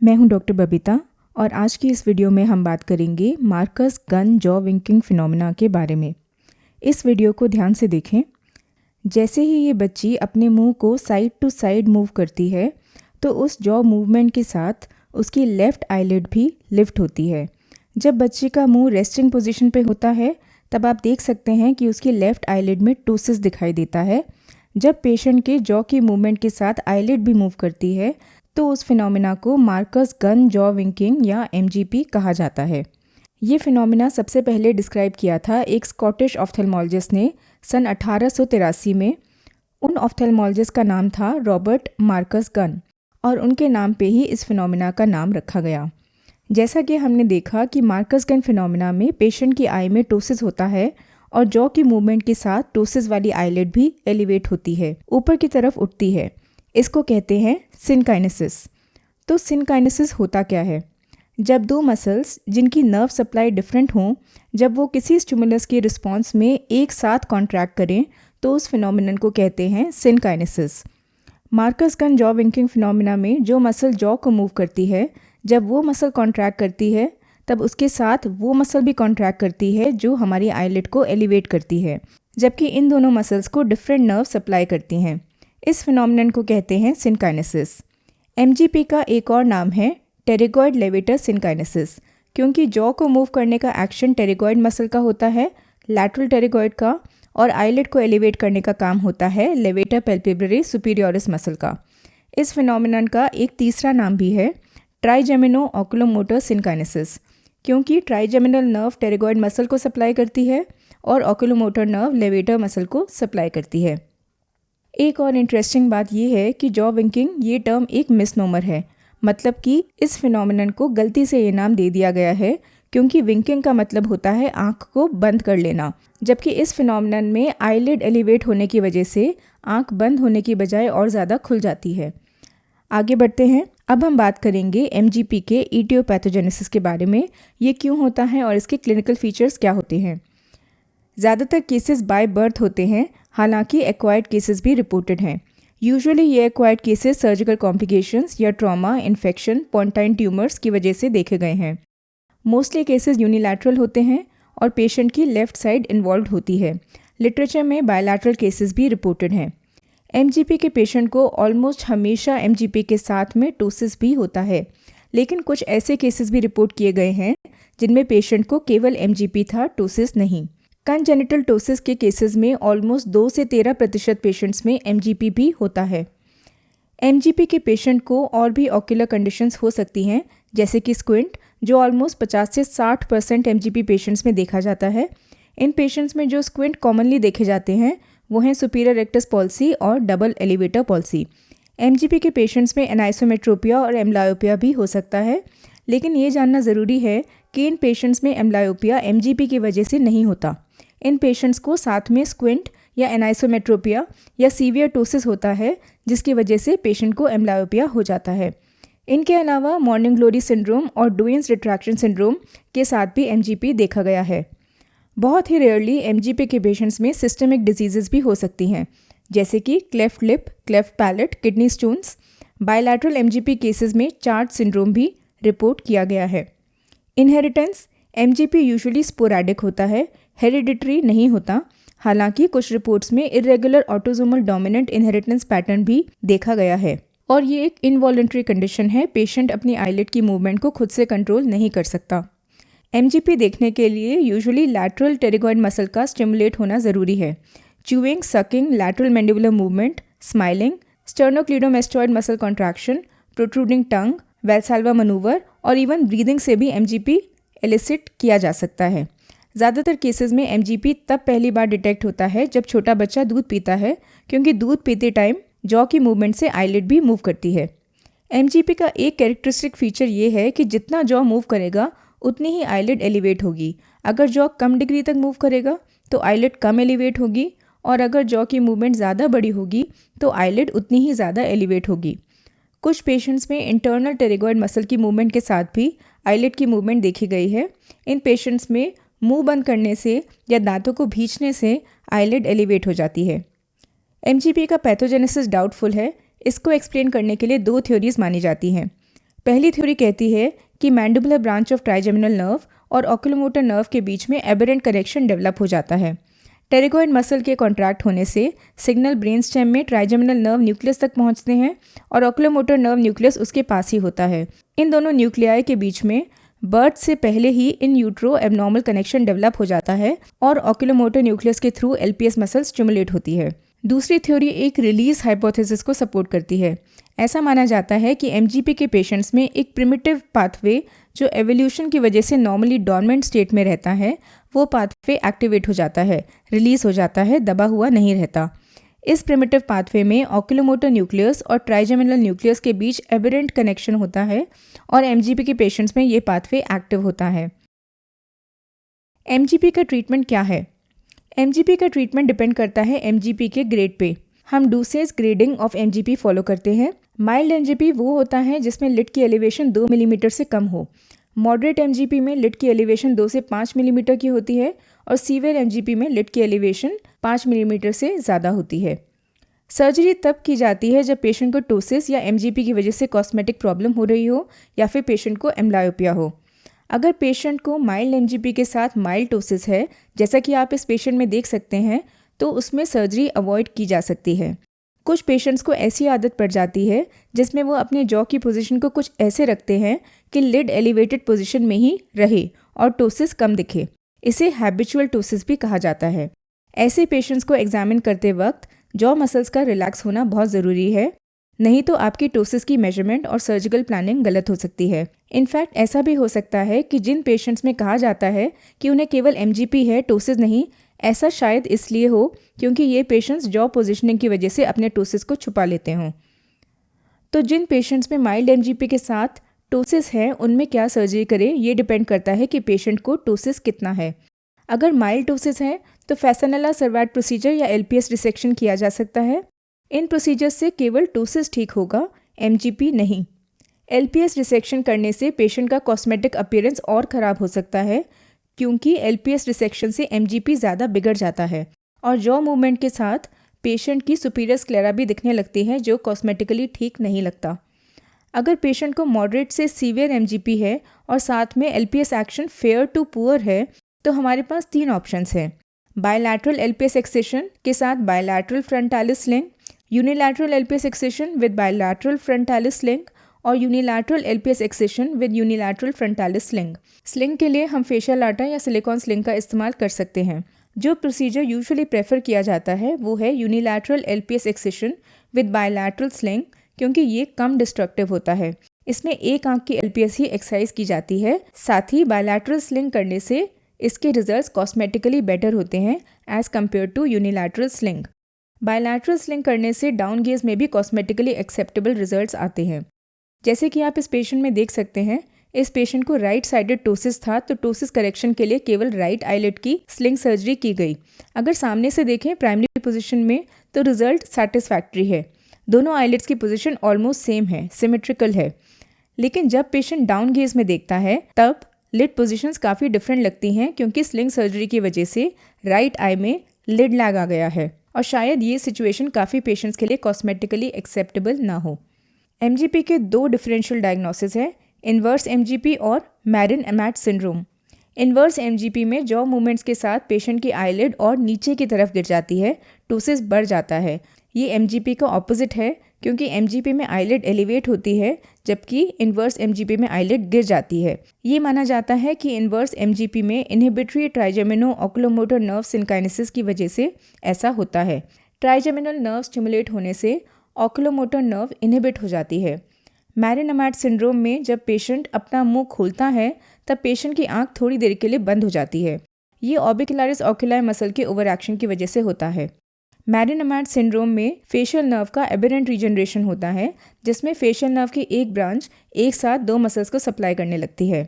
मैं हूं डॉक्टर बबीता और आज की इस वीडियो में हम बात करेंगे Marcus Gunn jaw winking phenomena के बारे में। इस वीडियो को ध्यान से देखें। जैसे ही ये बच्ची अपने मुंह को साइड टू साइड मूव करती है तो उस जॉ मूवमेंट के साथ उसकी लेफ़्ट आईलिड भी लिफ्ट होती है। जब बच्ची का मुंह रेस्टिंग पोजीशन पे होता है तब आप देख सकते हैं कि उसकी लेफ़्ट आईलिड में टूसिस दिखाई देता है। जब पेशेंट के जॉ की मूवमेंट के साथ आईलिड भी मूव करती है तो उस फिनोमेना को मार्कस गन जॉ विंकिंग या MGP कहा जाता है। ये फिनोमेना सबसे पहले डिस्क्राइब किया था एक स्कॉटिश ऑफ्थेल्मोलॉजिस्ट ने सन 1883 में। उन ऑफ्थेल्मोलॉजिस्ट का नाम था रॉबर्ट मार्कस गन और उनके नाम पे ही इस फिनोमेना का नाम रखा गया। जैसा कि हमने देखा कि मार्कस गन फिनोमेना में पेशेंट की आई में टोसिस होता है और जॉ की मूवमेंट के साथ टोसिस वाली आईलिड भी एलिवेट होती है, ऊपर की तरफ उठती है। इसको कहते हैं सिनकाइनेसिस। तो सिनकाइनेसिस होता क्या है? जब दो मसल्स जिनकी नर्व सप्लाई डिफरेंट हों, जब वो किसी स्टिमुलस के रिस्पॉन्स में एक साथ कॉन्ट्रैक्ट करें तो उस फिनोमेनन को कहते हैं synkinesis. Marcus Gunn jaw winking phenomena में जो मसल जॉ को मूव करती है, जब वो मसल कॉन्ट्रैक्ट करती है तब उसके साथ वो मसल भी कॉन्ट्रैक्ट करती है जो हमारी आईलिड को एलिवेट करती है, जबकि इन दोनों मसल्स को डिफरेंट नर्व सप्लाई करती हैं। इस फिनोमेनन को कहते हैं सिनकाइनेसिस। MGP का एक और नाम है टेरिगॉइड लेवेटर सिनकाइनेसिस, क्योंकि जॉ को मूव करने का एक्शन टेरिगॉइड मसल का होता है, लैटरल टेरिगॉइड का, और आईलिड को एलिवेट करने का काम होता है लेवेटर पैल्पेब्ररी सुपीरियरिस मसल का। इस फिनोमेनन का एक तीसरा नाम भी है ट्राइजेमिनो ऑकुलोमोटर सिनकाइनेसिस, क्योंकि ट्राइजेमिनल नर्व टेरिगॉइड मसल को सप्लाई करती है और ऑकुलोमोटर नर्व लेवेटर मसल को सप्लाई करती है। एक और इंटरेस्टिंग बात यह है कि जॉ विंकिंग ये टर्म एक मिसनोमर है, मतलब कि इस फिनोमेनन को गलती से ये नाम दे दिया गया है क्योंकि विंकिंग का मतलब होता है आँख को बंद कर लेना, जबकि इस फिनोमेनन में आईलिड एलिवेट होने की वजह से आँख बंद होने की बजाय और ज़्यादा खुल जाती है। आगे बढ़ते हैं। अब हम बात करेंगे MGP के इडियोपैथोजेनेसिस के बारे में। ये क्यों होता है और इसके क्लिनिकल फीचर्स क्या होते हैं। ज़्यादातर केसेस बाय बर्थ होते हैं, हालांकि एक्वायर्ड केसेस भी रिपोर्टेड हैं। यूजुअली ये एक्वायर्ड केसेस सर्जिकल कॉम्प्लिकेशंस या ट्रॉमा, इन्फेक्शन, पॉन्टाइन ट्यूमर्स की वजह से देखे गए हैं। मोस्टली केसेस यूनिलैटरल होते हैं और पेशेंट की लेफ्ट साइड इन्वॉल्व होती है। लिटरेचर में बायलैटरल केसेस भी रिपोर्टेड हैं। MGP के पेशेंट को ऑलमोस्ट हमेशा MGP के साथ में टोसिस भी होता है, लेकिन कुछ ऐसे केसेस भी रिपोर्ट किए गए हैं जिनमें पेशेंट को केवल MGP था, टोसिस नहीं। कंजेनिटल टोसिस के केसेस में ऑलमोस्ट 2 से 13% पेशेंट्स में MGP भी होता है। MGP के पेशेंट को और भी ऑक्यूलर कंडीशंस हो सकती हैं, जैसे कि स्क्विंट, जो ऑलमोस्ट 50 से 60% MGP पेशेंट्स में देखा जाता है। इन पेशेंट्स में जो स्क्विंट कॉमनली देखे जाते हैं वो हैं सुपीरियर रेक्टस पॉलिसी और डबल एलिवेटर पॉलिसी। MGP के पेशेंट्स में एनाइसोमेट्रोपिया और एम्ब्लायोपिया भी हो सकता है, लेकिन ये जानना ज़रूरी है कि इन पेशेंट्स में एम्ब्लायोपिया MGP की वजह से नहीं होता। इन पेशेंट्स को साथ में स्क्विंट या एनाइसोमेट्रोपिया या सीवियर टोसिस होता है, जिसकी वजह से पेशेंट को एम्ब्लायोपिया हो जाता है। इनके अलावा मॉर्निंग ग्लोरी सिंड्रोम और डुइन्स रिट्रैक्शन सिंड्रोम के साथ भी MGP देखा गया है। बहुत ही रेयरली MGP के पेशेंट्स में सिस्टमिक डिजीजेस भी हो सकती हैं, जैसे कि cleft lip, cleft palate, kidney stones. Bilateral MGP cases में चार्ट सिंड्रोम भी रिपोर्ट किया गया है। इनहेरिटेंस MGP यूजुअली स्पोरैडिक होता है, हेरिडिटरी नहीं होता। हालांकि कुछ रिपोर्ट्स में irregular autosomal dominant inheritance pattern भी देखा गया है और ये एक इनवॉलंटरी कंडीशन है। पेशेंट अपनी आईलिड की मूवमेंट को खुद से कंट्रोल नहीं कर सकता। MGP देखने के लिए यूजुअली लैटरल टेरिगॉइड मसल का स्टिमुलेट होना ज़रूरी है। Chewing, sucking, lateral mandibular movement, smiling, sternocleidomastoid muscle contraction, protruding tongue, Valsalva manoeuvre और इवन ब्रीदिंग से भी MGP एलिसिट किया जा सकता है। ज़्यादातर केसेस में MGP तब पहली बार डिटेक्ट होता है जब छोटा बच्चा दूध पीता है, क्योंकि दूध पीते टाइम जॉ की मूवमेंट से आईलिड भी मूव करती है। MGP का एक कैरेक्टरिस्टिक फीचर ये है कि जितना जॉ मूव करेगा उतनी ही आईलिड एलिवेट होगी। अगर जॉ कम डिग्री तक मूव करेगा तो आईलिड कम एलिवेट होगी, और अगर जॉ की मूवमेंट ज़्यादा बड़ी होगी तो आईलिड उतनी ही ज़्यादा एलिवेट होगी। कुछ पेशेंट्स में इंटरनल टेरिगॉइड मसल की मूवमेंट के साथ भी आईलिड की मूवमेंट देखी गई है। इन पेशेंट्स में मुंह बंद करने से या दांतों को भींचने से आईलिड एलिवेट हो जाती है। MGP का पैथोजेनेसिस डाउटफुल है। इसको एक्सप्लेन करने के लिए 2 थ्योरीज मानी जाती हैं। पहली थ्योरी कहती है कि mandibular branch of trigeminal nerve और ऑक्यूलोमोटर नर्व के बीच में एबरेंट कनेक्शन डेवलप हो जाता है। टेरिगोइड मसल के कॉन्ट्रैक्ट होने से सिग्नल ब्रेन स्टेम में ट्राइजेमिनल नर्व न्यूक्लियस तक पहुंचते हैं और ऑक्यूलोमोटर नर्व न्यूक्लियस उसके पास ही होता है। इन दोनों न्यूक्लियाई के बीच में बर्थ से पहले ही इन यूट्रो एबनॉर्मल कनेक्शन डेवलप हो जाता है और ऑक्यूलोमोटर न्यूक्लियस के थ्रू एलपीएस मसल स्टिमुलेट होती है। दूसरी थ्योरी एक रिलीज हाइपोथेसिस को सपोर्ट करती है। ऐसा माना जाता है कि एमजीपी के पेशेंट्स में एक प्रिमिटिव पाथवे जो एवोल्यूशन की वजह से नॉर्मली डॉर्मेंट स्टेट में रहता है, वो पाथवे एक्टिवेट हो जाता है, रिलीज हो जाता है, दबा हुआ नहीं रहता। इस प्रिमिटिव पाथवे में ऑक्यूलोमोटर न्यूक्लियस और ट्राइजेमिनल न्यूक्लियस के बीच एबरेंट कनेक्शन होता है और एमजीपी के पेशेंट्स में ये पाथवे एक्टिव होता है। एमजीपी का ट्रीटमेंट क्या है? एमजीपी का ट्रीटमेंट डिपेंड करता है एमजीपी के ग्रेड पे। हम डूसेस ग्रेडिंग ऑफ एमजीपी फॉलो करते हैं। माइल्ड एमजीपी वो होता है जिसमें लिड की एलिवेशन 2 मिलीमीटर से कम हो। मॉडरेट एमजीपी में लिड की एलिवेशन 2 से 5 मिलीमीटर की होती है और सीवियर एमजीपी में लिड की एलिवेशन 5 मिलीमीटर से ज़्यादा होती है। सर्जरी तब की जाती है जब पेशेंट को टोसिस या एमजीपी की वजह से कॉस्मेटिक प्रॉब्लम हो रही हो या फिर पेशेंट को एम्ब्लायोपिया हो। अगर पेशेंट को माइल्ड एमजीपी के साथ माइल्ड टोसिस है, जैसा कि आप इस पेशेंट में देख सकते हैं, तो उसमें सर्जरी अवॉइड की जा सकती है। कुछ पेशेंट्स को ऐसी आदत पड़ जाती है जिसमें वो अपने जॉ की पोजीशन को कुछ ऐसे रखते हैं कि लिड एलिवेटेड पोजीशन में ही रहे और टोसिस कम दिखे। इसे हैबिचुअल टोसिस भी कहा जाता है। ऐसे पेशेंट्स को एग्जामिन करते वक्त जॉ मसल्स का रिलैक्स होना बहुत ज़रूरी है, नहीं तो आपकी टोसिस की मेजरमेंट और सर्जिकल प्लानिंग गलत हो सकती है। इनफैक्ट ऐसा भी हो सकता है कि जिन पेशेंट्स में कहा जाता है कि उन्हें केवल एमजीपी है, टोसिस नहीं, ऐसा शायद इसलिए हो क्योंकि ये पेशेंट्स जॉ पोजीशनिंग की वजह से अपने टोसिस को छुपा लेते हों। तो जिन पेशेंट्स में माइल्ड एमजीपी के साथ टोसिस है, उनमें क्या सर्जरी करें, ये डिपेंड करता है कि पेशेंट को टोसिस कितना है। अगर माइल्ड टोसिस है तो फैसेनेला सर्वैट प्रोसीजर या एलपीएस डिसेक्शन किया जा सकता है। इन प्रोसीजर्स से केवल टोसिस ठीक होगा, एमजीपी नहीं। एलपीएस डिसेक्शन करने से पेशेंट का कॉस्मेटिक अपीयरेंस और ख़राब हो सकता है क्योंकि एलपीएस डिसेक्शन से एमजीपी ज़्यादा बिगड़ जाता है और जॉ मूवमेंट के साथ पेशेंट की सुपीरियर स्क्लेरा भी दिखने लगती है, जो कॉस्मेटिकली ठीक नहीं लगता। अगर पेशेंट को मॉडरेट से सीवियर एमजीपी है और साथ में LPS action fair to poor है, तो हमारे पास 3 ऑप्शंस हैं। बायलैटरल एलपीएस एक्सेशन के साथ bilateral frontalis sling, unilateral LPS excision with bilateral frontalis sling और unilateral LPS excision with unilateral frontalis sling. Sling के लिए हम फेशियल आटा या सिलिकॉन स्लिंग का इस्तेमाल कर सकते हैं। जो प्रोसीजर यूजुअली प्रेफर किया जाता है वो है unilateral LPS excision with bilateral sling, क्योंकि ये कम डिस्ट्रक्टिव होता है। इसमें एक आंख की एलपीएस ही एक्सरसाइज की जाती है। साथ ही बायलैटरल स्लिंग करने से इसके रिजल्ट्स कॉस्मेटिकली बेटर होते हैं as compared to unilateral sling. Bilateral sling करने से डाउन गेज में भी कॉस्मेटिकली एक्सेप्टेबल रिजल्ट्स आते हैं। जैसे कि आप इस पेशेंट में देख सकते हैं, इस पेशेंट को राइट साइडेड टोसिस था, तो टोसिस करेक्शन के लिए केवल राइट आईलिड की स्लिंग सर्जरी की गई। अगर सामने से देखें प्राइमरी पोजीशन में, तो रिजल्ट सेटिस्फैक्ट्री है। दोनों आईलिड्स की पोजीशन ऑलमोस्ट सेम है, सिमेट्रिकल है। लेकिन जब पेशेंट डाउन गेज में देखता है तब लिड पोजीशंस काफ़ी डिफरेंट लगती हैं, क्योंकि स्लिंग सर्जरी की वजह से राइट आई में लिड लैग आ गया है और शायद ये सिचुएशन काफ़ी पेशेंट्स के लिए कॉस्मेटिकली एक्सेप्टेबल ना हो। एमजीपी के 2 डिफरेंशियल डायग्नोसिस है, इन्वर्स एमजीपी और मैरिन-एमाट सिंड्रोम। इन्वर्स एमजीपी में जॉ मूवमेंट्स के साथ पेशेंट की आईलिड और नीचे की तरफ गिर जाती है, टोसिस बढ़ जाता है। ये एमजीपी का ऑपोजिट है, क्योंकि एमजीपी में आईलिड एलिवेट होती है जबकि इन्वर्स एमजीपी में आईलिड गिर जाती है। ये माना जाता है कि इन्वर्स एमजीपी में इनहिबिटरी ट्राइजेमिनो ऑक्यूलोमोटर नर्व सिनकाइनेसिस की वजह से ऐसा होता है। ट्राइजेमिनल नर्व स्टिमुलेट होने से ऑक्यूलोमोटर नर्व इनहिबिट हो जाती है। मैरिन-एमाट सिंड्रोम में जब पेशेंट अपना मुंह खोलता है तब पेशेंट की आंख थोड़ी देर के लिए बंद हो जाती है। ये ऑर्बिकुलरिस ऑक्यूलाई मसल के ओवर एक्शन की वजह से होता है। मैरिन-एमाट सिंड्रोम में फेशियल नर्व का एबेरेंट रीजनरेशन होता है, जिसमें फेशियल नर्व की एक ब्रांच एक साथ 2 मसल्स को सप्लाई करने लगती है।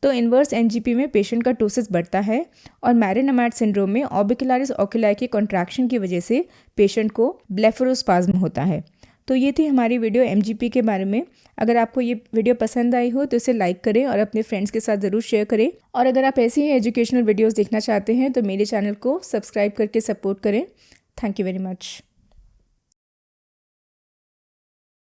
तो इन्वर्स एमजीपी में पेशेंट का टोसिस बढ़ता है और मैरिन-एमाट सिंड्रोम में ऑर्बिकुलरिस ऑक्यूलाई के कॉन्ट्रैक्शन की वजह से पेशेंट को ब्लेफरोस्पाज्म होता है। तो ये थी हमारी वीडियो एमजीपी के बारे में। अगर आपको ये वीडियो पसंद आई हो तो इसे लाइक करें और अपने फ्रेंड्स के साथ ज़रूर शेयर करें। और अगर आप ऐसी ही एजुकेशनल वीडियोस देखना चाहते हैं तो मेरे चैनल को सब्सक्राइब करके सपोर्ट करें। Thank you very much.